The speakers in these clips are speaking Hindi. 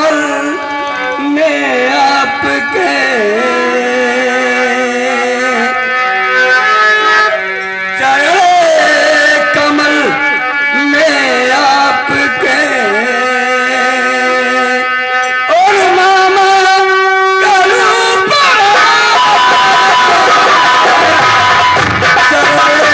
कमल में आपके चढ़े कमल में आपके और मामा का रूप चढ़े कमल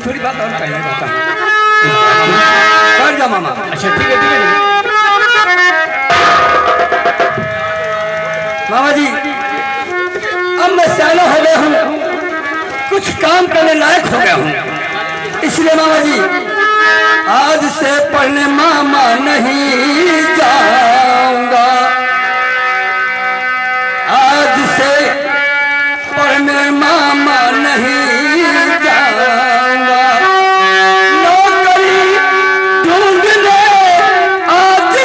थोड़ी बात और कहना चाहता हूँ। बैठ जाओ मामा। अच्छा ठीक है मामा जी, अब मैं सियाना हो गया हूँ, कुछ काम करने लायक हो गया हूँ, इसलिए मामा जी आज से पढ़ने मामा नहीं जाऊंगा। आज से पढ़ने मामा नहीं जाऊंगा। नौकरी ढूंढने आज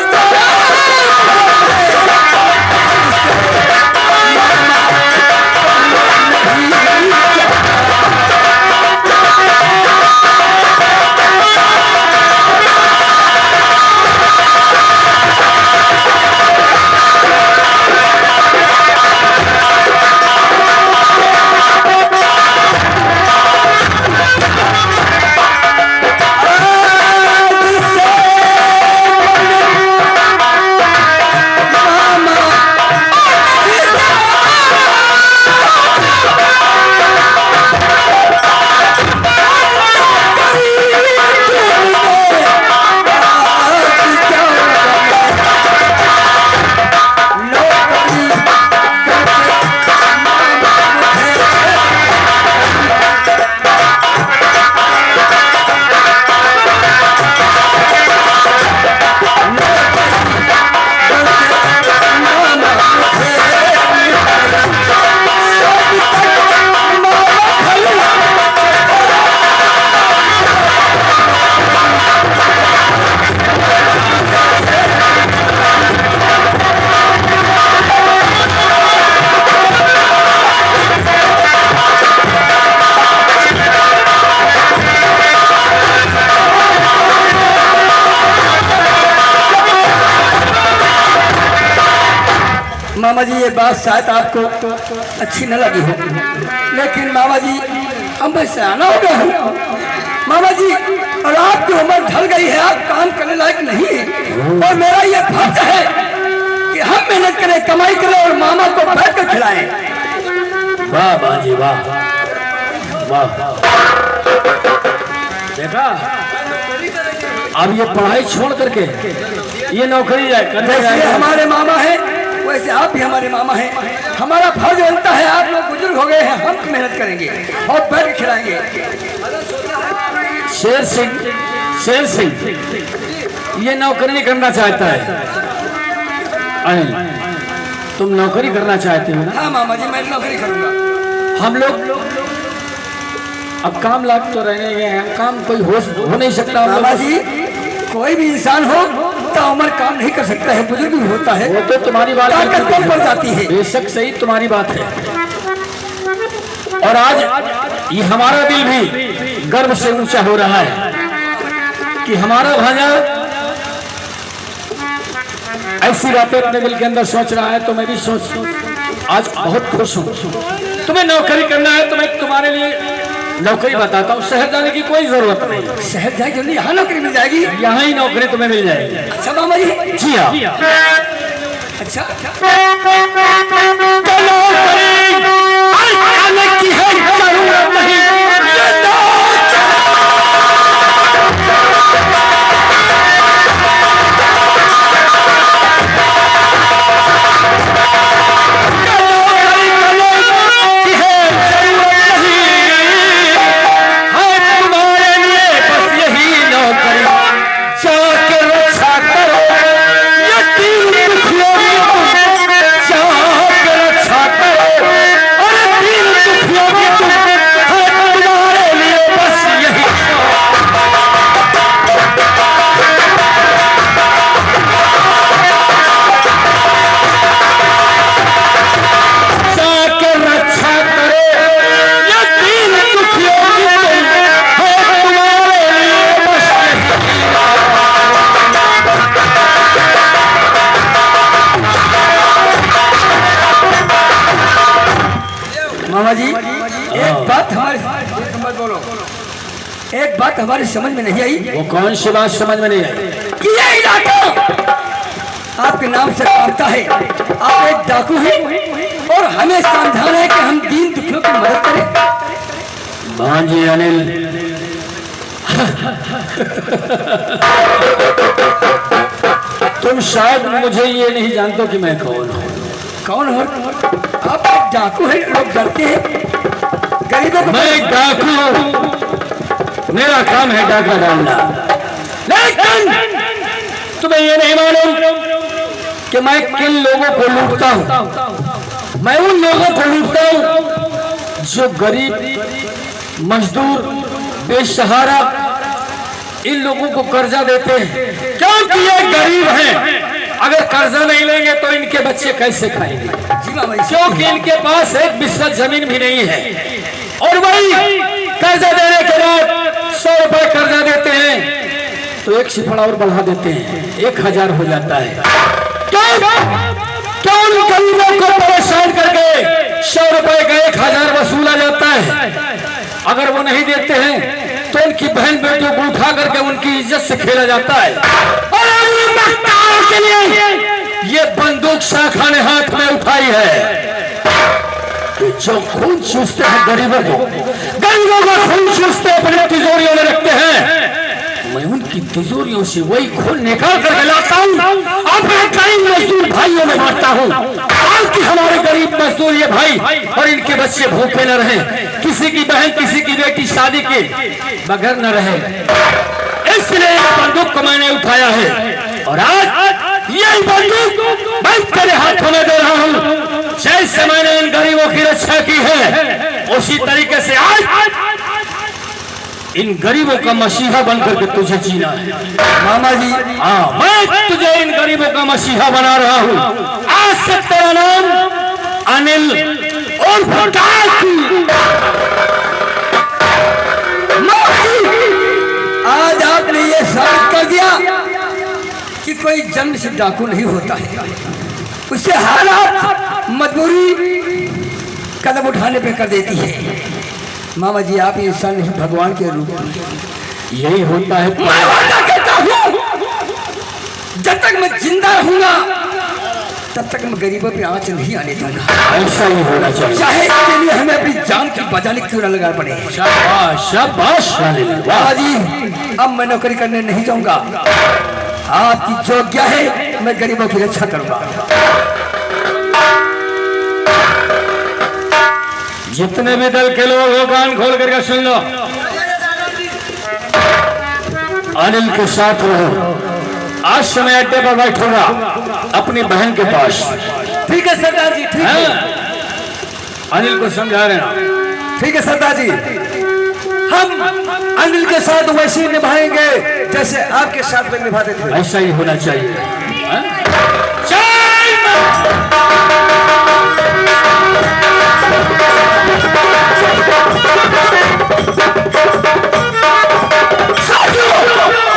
मामा जी ये बात शायद आपको अच्छी न लगी हो, लेकिन मामा जी अब मैं सियाना हो गया हूँ मामा जी, और आपकी उम्र ढल गई है, आप काम करने लायक नहीं है, और मेरा ये फर्ज है कि हम मेहनत करें, कमाई करें और मामा को बैठ कर खिलाएं। वाह बाजी वाह वाह। देखा, अब ये पढ़ाई छोड़ करके ये नौकरी करने जैसे हमारे मामा है वैसे आप भी हमारे मामा हैं, हमारा फर्ज बनता है, आप लोग बुजुर्ग हो गए हैं, हम मेहनत करेंगे और बैठ के खिलाएंगे। शेर सिंह ये नौकरी नहीं करना चाहता है। अनिल, तुम नौकरी करना चाहते हो ना? हाँ मामा जी, मैं नौकरी करूंगा। हम लोग अब काम लायक तो रहने गए हैं, काम कोई हो नहीं सकता। मामा जी, कोई भी इंसान हो तो उम्र काम नहीं कर सकता है, बुजुर्ग भी होता है, वो तो तुम्हारी बात ताकत कम पड़ जाती है। बेशक सही तुम्हारी बात है, और आज ये हमारा दिल भी गर्व से ऊंचा हो रहा है कि हमारा भांजा ऐसी बातें अपने दिल के अंदर सोच रहा है। तो मैं भी आज बहुत खुश हूँ। तुम्हें नौकरी करना है तो मैं तुम्हारे लिए नौकरी बताता हूँ। शहर जाने की कोई जरूरत नहीं। शहर जाएगी, यहाँ नौकरी मिल जाएगी, यहाँ ही नौकरी तुम्हें मिल जाएगी। अच्छा मामा जी? जी हाँ। अच्छा मामा जी, एक बात हमारी समझ में नहीं आई। वो कौन सी बात समझ में नहीं आई? कि ये इलाका आपके नाम से कांपता है, आप एक डाकू हैं और हमें समझाना है कि हम दीन दुखियों की मदद करें। भांजी अनिल, तुम शायद मुझे ये नहीं जानते कि मैं कौन हूँ। कौन हो आप? एक डाकू हैं, लोग डरते हैं गरीबों को। मैं एक डाकू हूँ, मेरा काम है डाका डालना। लेकिन तुम्हें ये नहीं मालूम कि मैं किन लोगों को लूटता हूँ। मैं उन लोगों को लूटता हूँ जो गरीब, मजदूर, बेसहारा, इन लोगों को कर्जा देते हैं, क्योंकि ये गरीब हैं। अगर कर्जा नहीं लेंगे तो इनके बच्चे कैसे खाएंगे? क्योंकि इनके पास एक बिस्सा जमीन भी नहीं है, और वही कर्जा देने के बाद 100 रुपए कर्जा देते हैं तो एक सिफड़ा और बढ़ा देते हैं, 1000 हो जाता है। क्यों उन गरीबों को परेशान करके 100 रुपए का 1000 वसूला जाता है? अगर वो नहीं देते हैं तो उनकी बहन बेटियों को उठा करके उनकी इज्जत से खेला जाता है। और के लिए ये बंदूक शाखा ने हाथ में उठाई है कि जो खून चूसते हैं गरीबों का खून चूसते अपनी तिजोरियों में रखते हैं, मैं उनकी तिजोरियों से वही खून निकाल कर लाता हूँ, अपने गरीब मजदूर भाइयों में बांटता हूँ, ताकि हमारे गरीब मजदूर ये भाई और इनके बच्चे भूखे न रहे, किसी की बहन किसी की बेटी शादी के बगैर न रहे। इसलिए बंदूक को मैंने उठाया है, और आज यही बंदूक मैं तेरे हाथों में दे रहा हूँ। जैसे मैंने इन गरीबों की रक्षा की है, उसी तरीके से आज इन गरीबों का मसीहा बनकर के तुझे जीना है। मामा जी, हाँ, मैं तुझे इन गरीबों का मसीहा बना रहा हूँ। आज से तेरा नाम अनिल और आज आपने ये साबित कर दिया कि कोई जन्म से डाकू नहीं होता है, उससे हालात मजबूरी कदम उठाने पे कर देती है। मामा जी आप इंसान नहीं भगवान के रूप में, यही होता है। मैं वादा करता हूँ जब तक मैं जिंदा रहूंगा तब तक मैं गरीबों पे आंच नहीं आने दूंगा। ऐसा ही होना चाहिए, चाहे इसके लिए हमें अपनी जान की बजाने क्यों न लगा पड़े। शाबाश शाबाश। बाबा जी अब मैं नौकरी करने नहीं जाऊंगा, आपकी जो क्या है मैं गरीबों की रक्षा करूंगा। जितने भी दल के लोग हो कान खोल करके सुन लो, अनिल के साथ रहो। आज समय अड्डे पर बैठूंगा अपनी बहन के पास। ठीक है सरदार जी, ठीक है। अनिल को समझा रहे ना। ठीक है सरदार जी, हम अनिल के साथ वैसे ही निभाएंगे जैसे आपके साथ में निभाते थे। ऐसा ही होना चाहिए।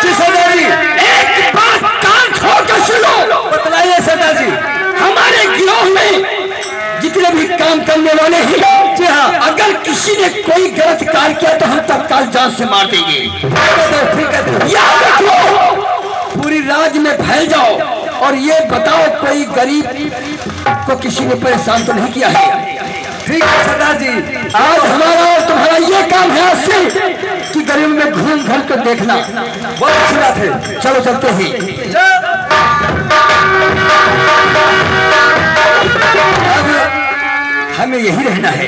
जी सरदार जी, एक बात कान खोल कर सुनो। बतलाइए सरदार जी। हमारे गिरोह में जितने भी काम करने वाले हैं, जी हाँ, अगर किसी ने कोई गलत कार्य किया तो हम तत्काल जान से मार देंगे। ठीक है, याद रखो, पूरी राज्य में फैल जाओ और ये बताओ कोई गरीब को किसी ने परेशान तो नहीं किया है। ठीक है सरदार जी, आज हमारा और तुम्हारा ये काम है आज से कि गरीब में घूम घूम कर देखना। बहुत अच्छी बात है, चलो चलते हैं। अब हमें यही रहना है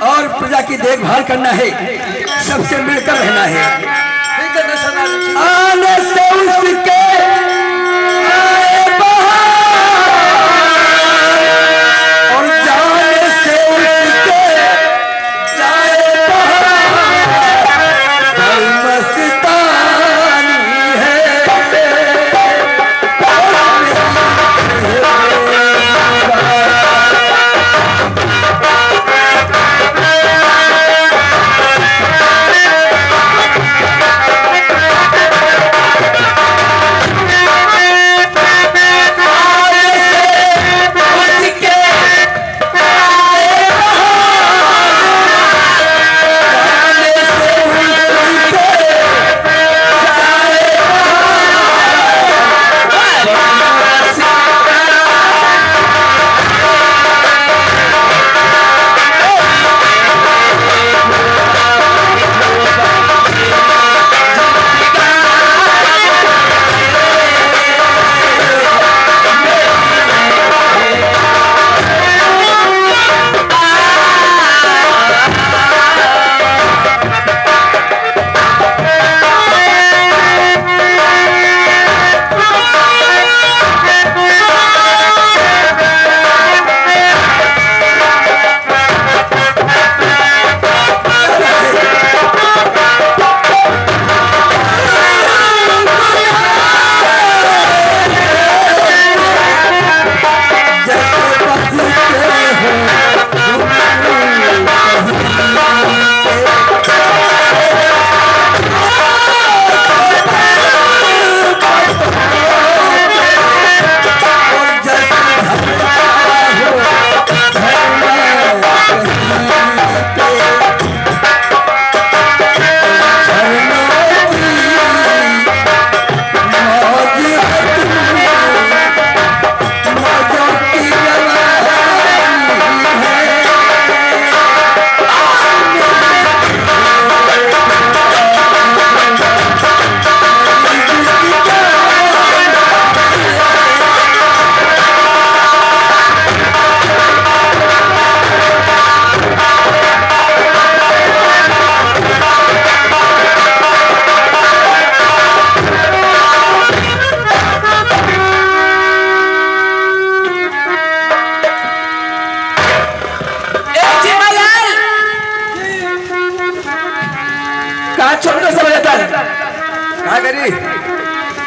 और प्रजा की देखभाल करना है, सबसे मिलकर रहना है। ठीक है सरदार जी। आने से उसके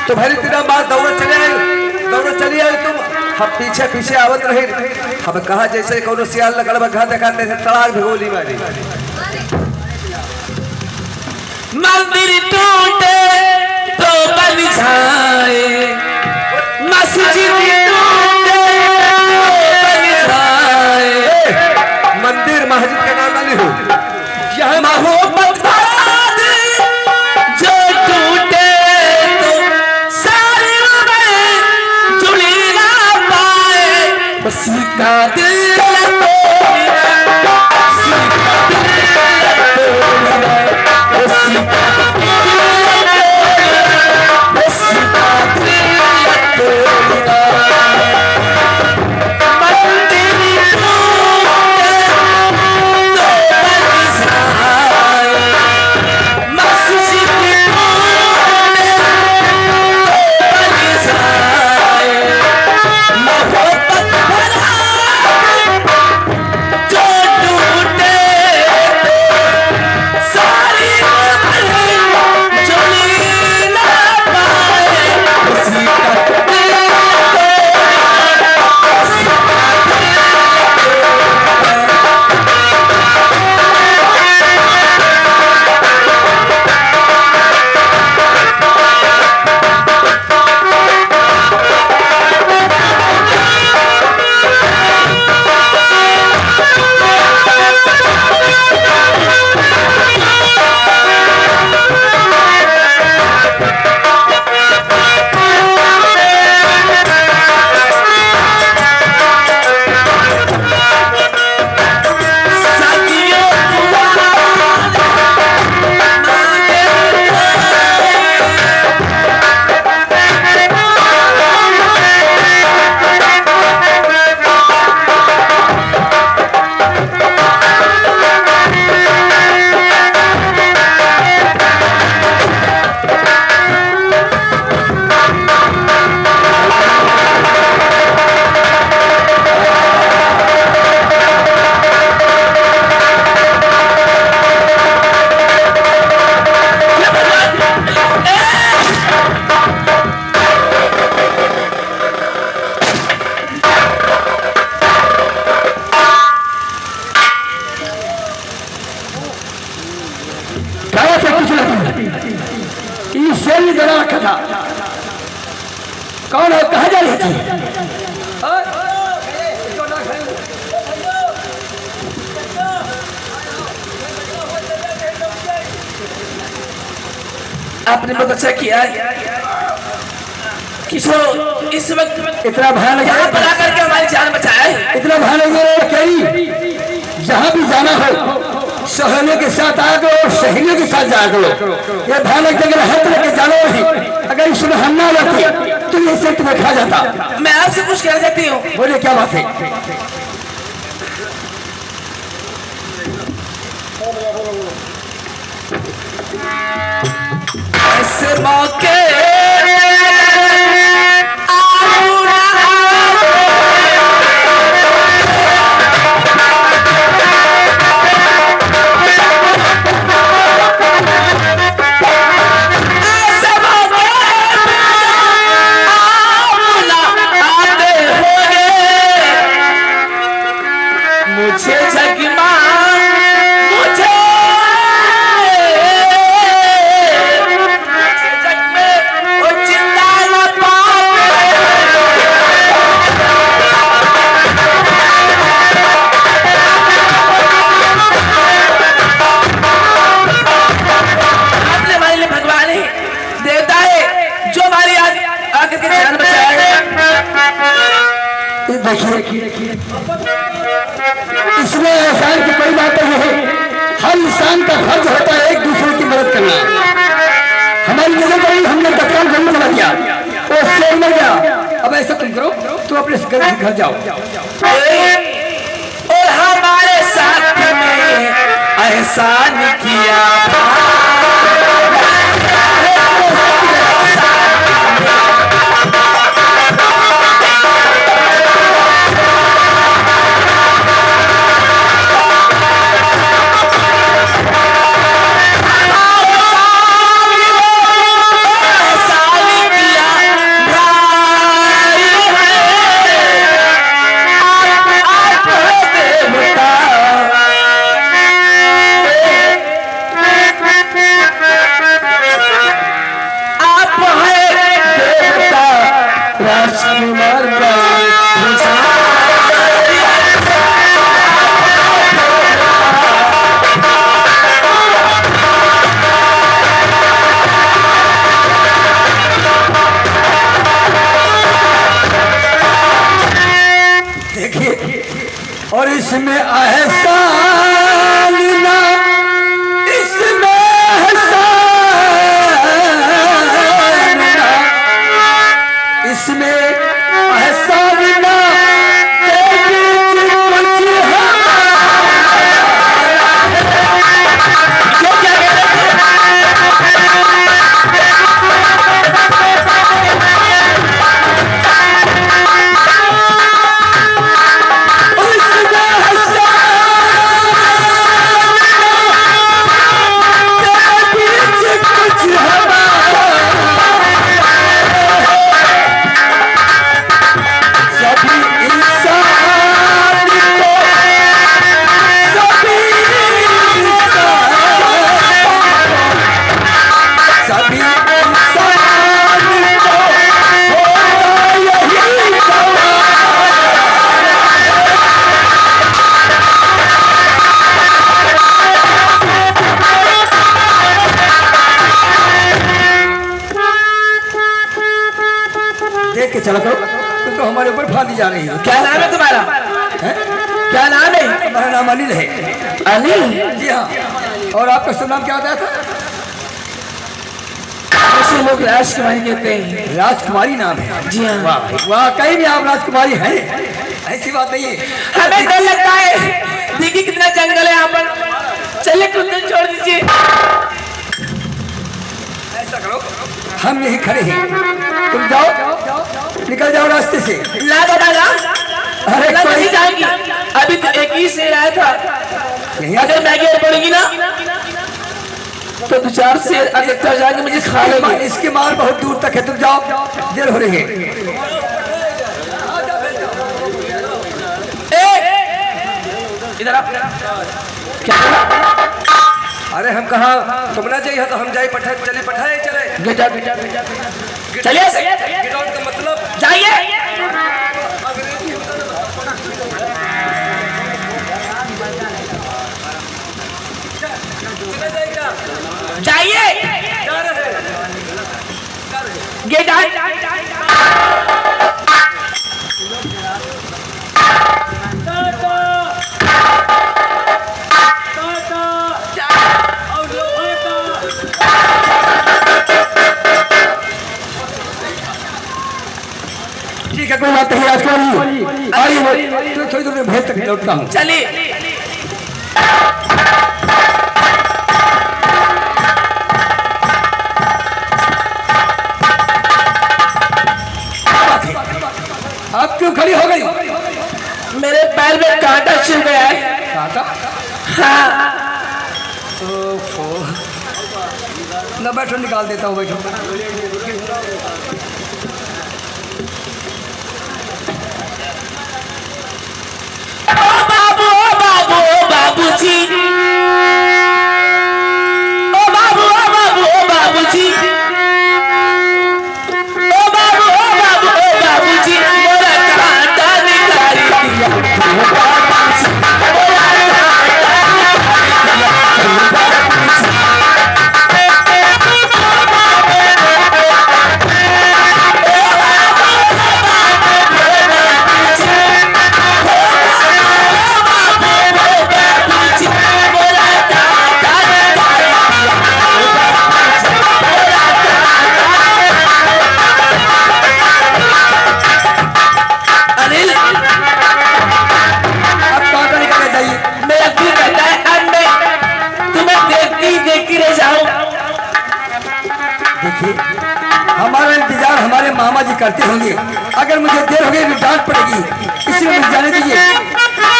तुम्हारी तेरा बात दौड़ चली आई तुम हम पीछे पीछे आवत रहे। हम कहा जैसे कोनो सियाल लगल घा दिखाते थे तड़ाक भिगोली मारी। मंदिर टूटे तो बन जाए, मस्जिद टूटे तो बन शेर ने जना रखा था। कौन है, कहा जा रही थी? आपने बहुत अच्छा किया कि जो इस वक्त इतना भयानक बना करके हमारी जान बचाया है। इतना भयानक कहीं जहाँ भी जाना हो सहेलियों के साथ आया करो और सहेलियों के साथ जाया करो। ये भयानक जगह है तरह के जानो नहीं। अगर इसमें हम ना रहते तो ये सब तुम्हें खा जाता। मैं आपसे कुछ कहना चाहती हूँ। बोले क्या बात है? ऐसे मौके इसमें एहसान की कोई बात नहीं है। हर इंसान का फर्ज होता है एक दूसरे की मदद करना। हमारी नजर गई, हमने तत्काल जन्म लगा दिया, वो शेर मर गया। अब ऐसा तुम करो, तुम अपने घर जाओ और हमारे साथ में एहसान किया। और इसमें एहसान ना, इसमें एहसान ना, इसमें एहसान ना, देख के चला करो, तुम तो हमारे ऊपर फांदी जा रही हो। क्या नाम है तुम्हारा? क्या नाम है? हमारा नाम अनिल है। अनिल? जी हाँ। और आपका शुभ नाम क्या होता था? ऐसे लोग राजकुमारी कहते हैं। राजकुमारी नाम है? जी हाँ। वाकई में आप राजकुमारी हैं? ऐसी बात नहीं है। हमें डर लगता है, देखिए कितना जंगल है यहाँ पर। चलिए कुछ दिन छोड़ दीजिए। ऐसा करो, हम यही खड़े हैं, तुम जाओ, निकल जाओ रास्ते से। ला दादा, अरे नहीं जाएगी। अभी तो एक ही शेर आया था, अगर मैगी और पड़ेगी ना तो 2-4 शेर अगर चल जाएंगे मुझे खा लेंगे। इसकी मार बहुत दूर तक है, तुम जाओ, देर हो रही है। इधर आप क्या अरे हम कहा तुम ना चाहिए तो हम जाए पठाए चले पठाए चले चलिए गिटाउन का मतलब जाइए। जाइए गेट ठीक है कोई बात नहीं राजकुमारी आइए थोड़ी देर में भेज तक लौटता हूँ। चलिए आप क्यों खड़ी हो गई? मेरे पैर में कांटा चुभ गया है। काका हाँ ना बैठो निकाल देता हूँ बैठो। बाबूजी ओ बाबू ओ बाबू ओ बाबूजी ओ बाबू ओ बाबू ओ बाबूजी मेरा कांटा निकाल दिया ओ बाबूजी मेरा हमारा इंतजार हमारे मामा जी करते होंगे। अगर मुझे देर हो गई तो डांट पड़ेगी, इसलिए मुझे जाने दीजिए।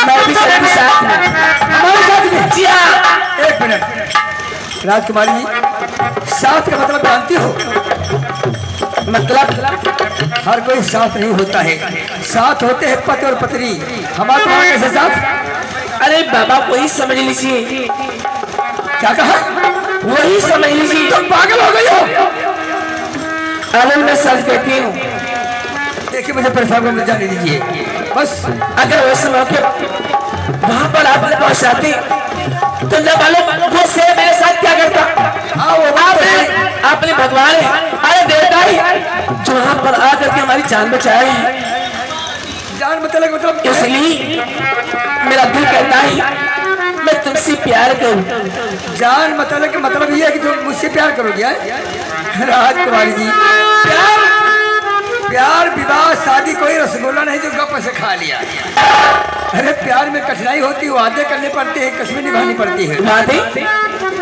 मैं भी सबके साथ में हमारे साथ में जी हाँ। एक मिनट राजकुमारी जी, साथ का मतलब जानती हो? मतलब हर कोई साथ नहीं होता है, साथ होते हैं पति और पत्नी। हमारा तुम्हारा कैसे साथ? अरे बाबा वही समझ लीजिए। क्या कहा? वही समझ लीजिए। तुम पागल हो गई हो? अरे मैं सच कहती हूँ। देखिए मुझे परेशान मत जाने दीजिए बस। अगर वैसे मौके वहाँ पर आपने पहुँचाती तो न मालूम वो से मेरे साथ क्या करता। हाँ वो आपने भगवान अरे देवता ही जो वहाँ पर आकर के हमारी जान बचाई। जान मतलब इसलिए मेरा दिल कहता है मैं तुमसे प्यार करूं। जान मतलब ये है कि तुम मुझसे प्यार करोगे? राजकुमारी जी, प्यार विवाह शादी कोई रसगुल्ला नहीं जो गप से खा लिया। अरे प्यार में कठिनाई होती है, वादे करने पड़ते हैं, कसमें निभानी पड़ती है। वादे?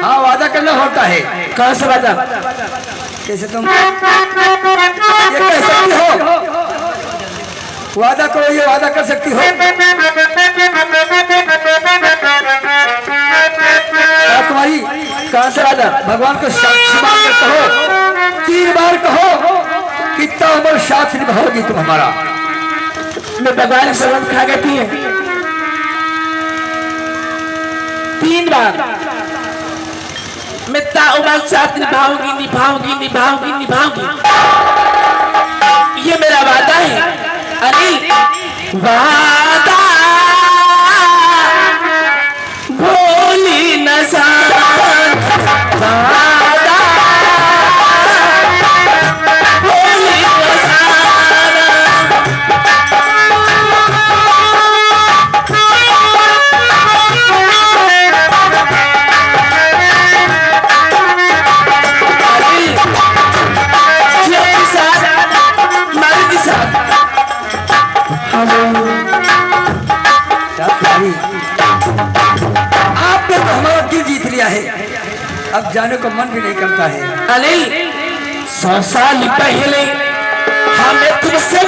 हाँ वादा करना होता है। कौन सा वादा? कैसे तुम ये कह सकती हो? वादा करो, ये वादा कर सकती हो? राजकुमारी कौन सा वादा? भगवान को साक्षी मानकर कहो, 3 बार कहो, कितना उम्र साथ निभाओगी तुम हमारा। मैं भगवान से शरण खा गई है 3 बार। मैं ताउमर साथ निभाऊंगी निभाऊंगी निभाऊंगी निभाऊंगी। ये मेरा वादा है। अरे वादा भोली न जान, वादा भोली न जान। आपने तो हमारा दिल जीत लिया है, अब जाने को मन भी नहीं करता है। अनिल 100 साल पहले हमें तुमसे